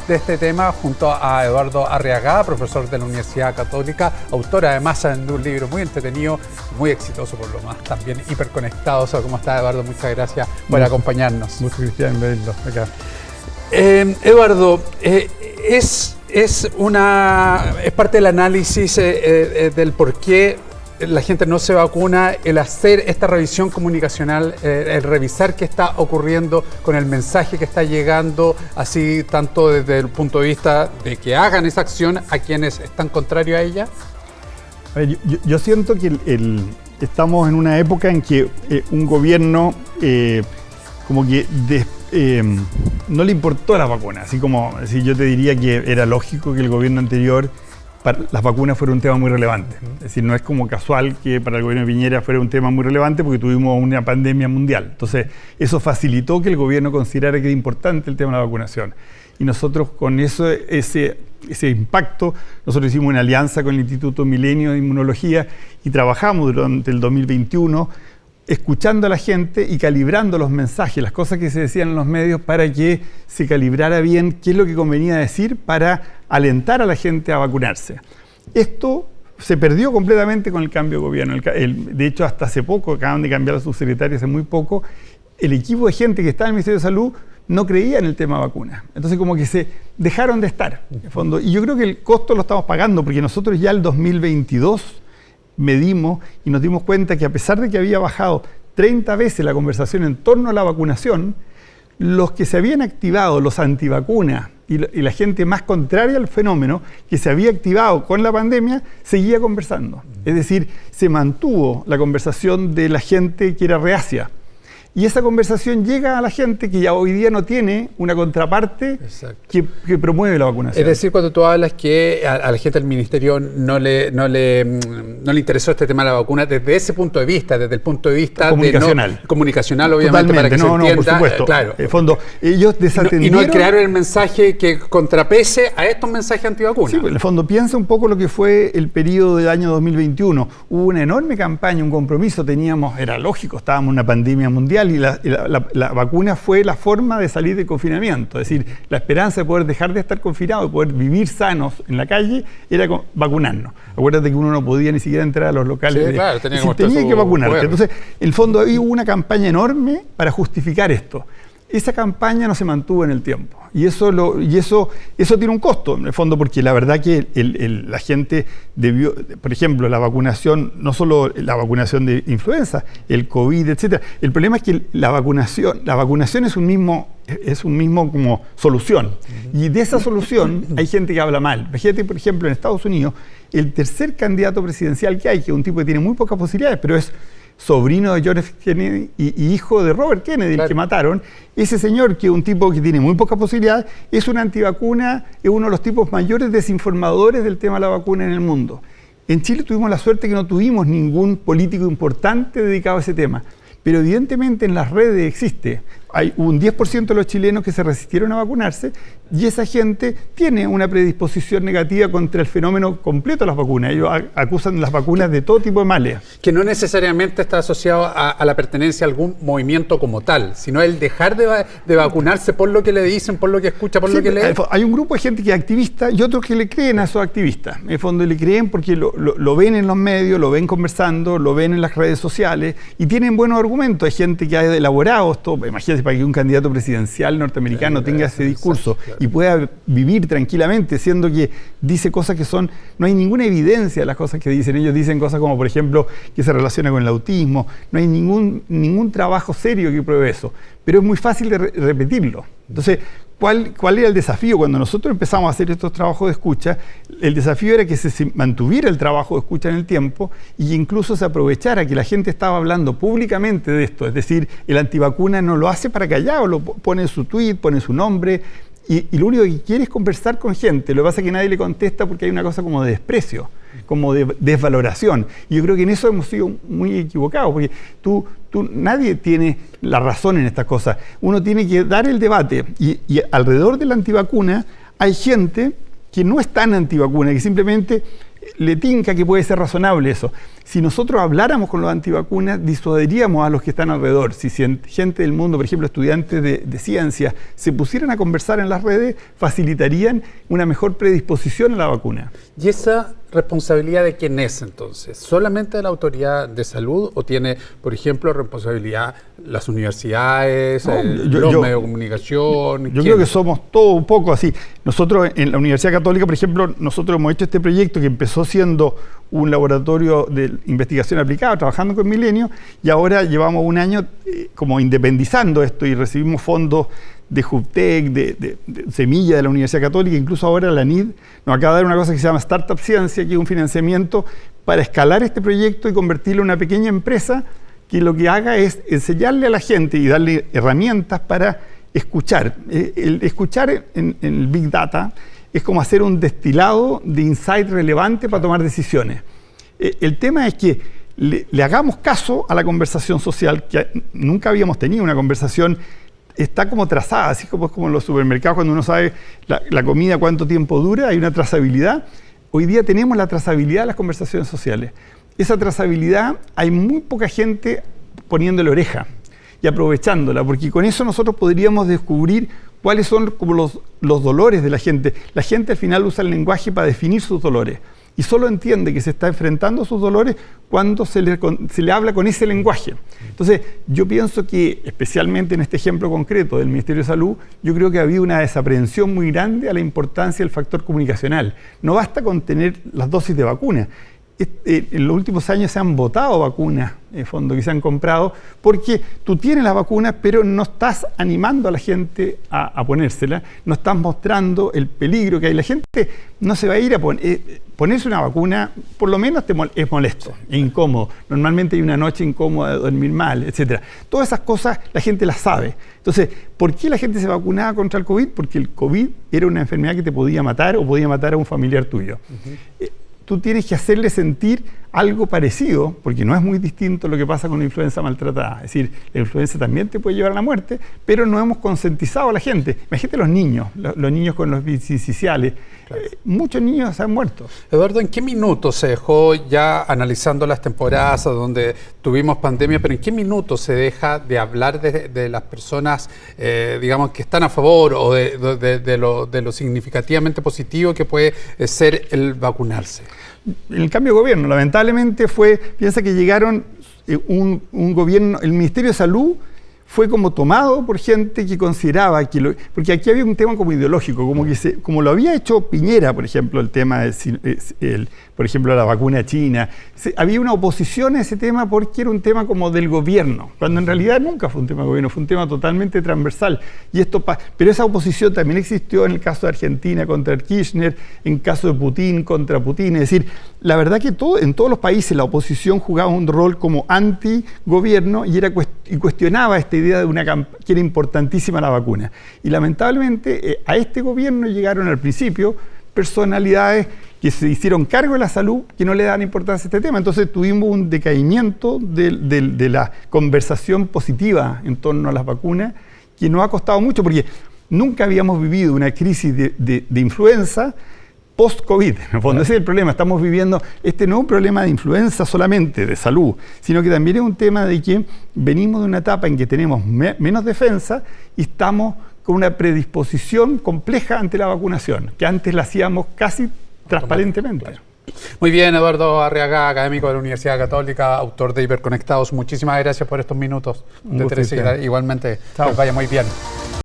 de este tema junto a Eduardo Arriagada, profesor de la Universidad Católica, autor además de un libro muy entretenido, muy exitoso por lo más, también hiperconectados. ¿Cómo está, Eduardo? Muchas gracias por acompañarnos. Muchas gracias en verlo acá. Eduardo, es parte del análisis del por qué la gente no se vacuna, el hacer esta revisión comunicacional, el revisar qué está ocurriendo con el mensaje que está llegando, así tanto desde el punto de vista de que hagan esa acción a quienes están contrarios a ella. A ver, yo siento que estamos en una época en que un gobierno como que no le importó la vacuna, así como yo te diría que era lógico que el gobierno anterior las vacunas fueron un tema muy relevante. Es decir, no es como casual que para el gobierno de Piñera fuera un tema muy relevante porque tuvimos una pandemia mundial. Entonces, eso facilitó que el gobierno considerara que era importante el tema de la vacunación. Y nosotros con ese impacto, nosotros hicimos una alianza con el Instituto Milenio de Inmunología y trabajamos durante el 2021 escuchando a la gente y calibrando los mensajes, las cosas que se decían en los medios para que se calibrara bien qué es lo que convenía decir para alentar a la gente a vacunarse. Esto se perdió completamente con el cambio de gobierno. De hecho, hasta hace poco, acaban de cambiar a la subsecretaria hace muy poco, el equipo de gente que está en el Ministerio de Salud no creía en el tema vacuna. Entonces como que se dejaron de estar, en fondo. Y yo creo que el costo lo estamos pagando porque nosotros ya el 2022 medimos y nos dimos cuenta que a pesar de que había bajado 30 veces la conversación en torno a la vacunación, los que se habían activado, los antivacunas y la gente más contraria al fenómeno que se había activado con la pandemia, seguía conversando. Es decir, se mantuvo la conversación de la gente que era reacia. Y esa conversación llega a la gente que ya hoy día no tiene una contraparte que promueve la vacunación. Es decir, cuando tú hablas que a la gente del ministerio no le interesó este tema de la vacuna, desde ese punto de vista, desde el punto de vista comunicacional, obviamente, totalmente, para que se entienda. por supuesto. Claro. En fondo, ellos desatendieron. Y no crearon el mensaje que contrapese a estos mensajes antivacunas. Sí, en el fondo, piensa un poco lo que fue el periodo del año 2021. Hubo una enorme campaña, un compromiso, era lógico, estábamos en una pandemia mundial y la vacuna fue la forma de salir del confinamiento. Es decir, la esperanza de poder dejar de estar confinados, de poder vivir sanos en la calle, era vacunarnos. Acuérdate que uno no podía ni siquiera entrar a los locales. Sí, claro, tenía que vacunarte. Entonces, en el fondo, hubo una campaña enorme para justificar esto. Esa campaña no se mantuvo en el tiempo. Y eso tiene un costo, en el fondo, porque la verdad que la gente debió, por ejemplo, la vacunación, no solo la vacunación de influenza, el COVID, etc. El problema es que la vacunación es un mismo como solución. Y de esa solución hay gente que habla mal. Fíjate, por ejemplo, en Estados Unidos, el tercer candidato presidencial que hay, que es un tipo que tiene muy pocas posibilidades, pero es sobrino de John F. Kennedy y hijo de Robert Kennedy, el que mataron. Ese señor, que es un tipo que tiene muy pocas posibilidades, es una antivacuna, es uno de los tipos mayores desinformadores del tema de la vacuna en el mundo. En Chile tuvimos la suerte que no tuvimos ningún político importante dedicado a ese tema, pero evidentemente en las redes existe. Hay un 10% de los chilenos que se resistieron a vacunarse y esa gente tiene una predisposición negativa contra el fenómeno completo de las vacunas. Ellos acusan las vacunas de todo tipo de males. Que no necesariamente está asociado a la pertenencia a algún movimiento como tal, sino el dejar de vacunarse por lo que le dicen, por lo que escucha, por lo que lee. Hay un grupo de gente que es activista y otros que le creen a esos activistas. En el fondo le creen porque lo ven en los medios, lo ven conversando, lo ven en las redes sociales y tienen buenos argumentos. Hay gente que ha elaborado esto, imagínate, para que un candidato presidencial norteamericano tenga ese discurso y pueda vivir tranquilamente, siendo que dice cosas que no hay ninguna evidencia de las cosas que dicen. Ellos dicen cosas como, por ejemplo, que se relaciona con el autismo. No hay ningún trabajo serio que pruebe eso, pero es muy fácil de repetirlo. Entonces, ¿cuál era el desafío? Cuando nosotros empezamos a hacer estos trabajos de escucha, el desafío era que se mantuviera el trabajo de escucha en el tiempo y incluso se aprovechara que la gente estaba hablando públicamente de esto. Es decir, el antivacuna no lo hace para callado, lo pone en su tweet, pone su nombre y lo único que quiere es conversar con gente. Lo que pasa es que nadie le contesta porque hay una cosa como de desprecio, como de desvaloración. Y yo creo que en eso hemos sido muy equivocados, porque nadie tiene la razón en estas cosas. Uno tiene que dar el debate y alrededor de la antivacuna hay gente que no es tan antivacuna, que simplemente le tinca que puede ser razonable eso. Si nosotros habláramos con los antivacunas, disuadiríamos a los que están alrededor. Si gente del mundo, por ejemplo, estudiantes de ciencias, se pusieran a conversar en las redes, facilitarían una mejor predisposición a la vacuna. ¿Y esa responsabilidad de quién es entonces? ¿Solamente de la autoridad de salud o tiene, por ejemplo, responsabilidad las universidades, los medios de comunicación? Yo creo que somos todos un poco así. Nosotros en la Universidad Católica, por ejemplo, nosotros hemos hecho este proyecto que empezó siendo un laboratorio de investigación aplicada, trabajando con Milenio, y ahora llevamos un año como independizando esto y recibimos fondos de Jubtec, de Semilla de la Universidad Católica, incluso ahora la NID nos acaba de dar una cosa que se llama Startup Ciencia, que es un financiamiento para escalar este proyecto y convertirlo en una pequeña empresa que lo que haga es enseñarle a la gente y darle herramientas para escuchar. El escuchar en el Big Data es como hacer un destilado de insight relevante para tomar decisiones. El tema es que le hagamos caso a la conversación social, que nunca habíamos tenido una conversación. Está como trazada, así como en los supermercados cuando uno sabe la comida cuánto tiempo dura, hay una trazabilidad. Hoy día tenemos la trazabilidad de las conversaciones sociales. Esa trazabilidad hay muy poca gente poniéndole oreja y aprovechándola, porque con eso nosotros podríamos descubrir cuáles son como los dolores de la gente. La gente al final usa el lenguaje para definir sus dolores y solo entiende que se está enfrentando a sus dolores cuando se le habla con ese lenguaje. Entonces, yo pienso que, especialmente en este ejemplo concreto del Ministerio de Salud, yo creo que ha habido una desaprehensión muy grande a la importancia del factor comunicacional. No basta con tener las dosis de vacuna. En los últimos años se han botado vacunas, en fondo, que se han comprado, porque tú tienes las vacunas, pero no estás animando a la gente a ponérselas, no estás mostrando el peligro que hay. La gente no se va a ir a ponerse una vacuna, por lo menos es molesto, es incómodo. Normalmente hay una noche incómoda de dormir mal, etc. Todas esas cosas la gente las sabe. Entonces, ¿por qué la gente se vacunaba contra el COVID? Porque el COVID era una enfermedad que te podía matar o podía matar a un familiar tuyo. Tú tienes que hacerle sentir algo parecido, porque no es muy distinto lo que pasa con una influenza maltratada. Es decir, la influenza también te puede llevar a la muerte, pero no hemos concientizado a la gente. Imagínate los niños con los bisinciciales. Claro. Muchos niños se han muerto. Eduardo, ¿en qué minuto se dejó, ya analizando las temporadas donde tuvimos pandemia, pero en qué minuto se deja de hablar de las personas, digamos, que están a favor o de lo significativamente positivo que puede ser el vacunarse? En el cambio de gobierno, lamentablemente piensa que llegaron un gobierno, el Ministerio de Salud fue como tomado por gente que consideraba que porque aquí había un tema como ideológico, como lo había hecho Piñera, por ejemplo, el tema por ejemplo, la vacuna china. Había una oposición a ese tema porque era un tema como del gobierno, cuando en realidad nunca fue un tema de gobierno, fue un tema totalmente transversal. Pero esa oposición también existió en el caso de Argentina contra Kirchner, en el caso de Putin contra Putin. Es decir, la verdad que en todos los países la oposición jugaba un rol como anti-gobierno y cuestionaba esta idea de que era importantísima la vacuna. Y lamentablemente a este gobierno llegaron al principio personalidades que se hicieron cargo de la salud, que no le dan importancia a este tema. Entonces tuvimos un decaimiento de la conversación positiva en torno a las vacunas, que nos ha costado mucho, porque nunca habíamos vivido una crisis de influenza post-COVID. En el fondo, ese es el problema. Estamos viviendo, este no es un problema de influenza solamente, de salud, sino que también es un tema de que venimos de una etapa en que tenemos menos defensa y estamos con una predisposición compleja ante la vacunación, que antes la hacíamos casi transparentemente. Claro. Muy bien, Eduardo Arriaga, académico de la Universidad Católica, autor de Hiperconectados. Muchísimas gracias por estos minutos. Igualmente, que vaya muy bien.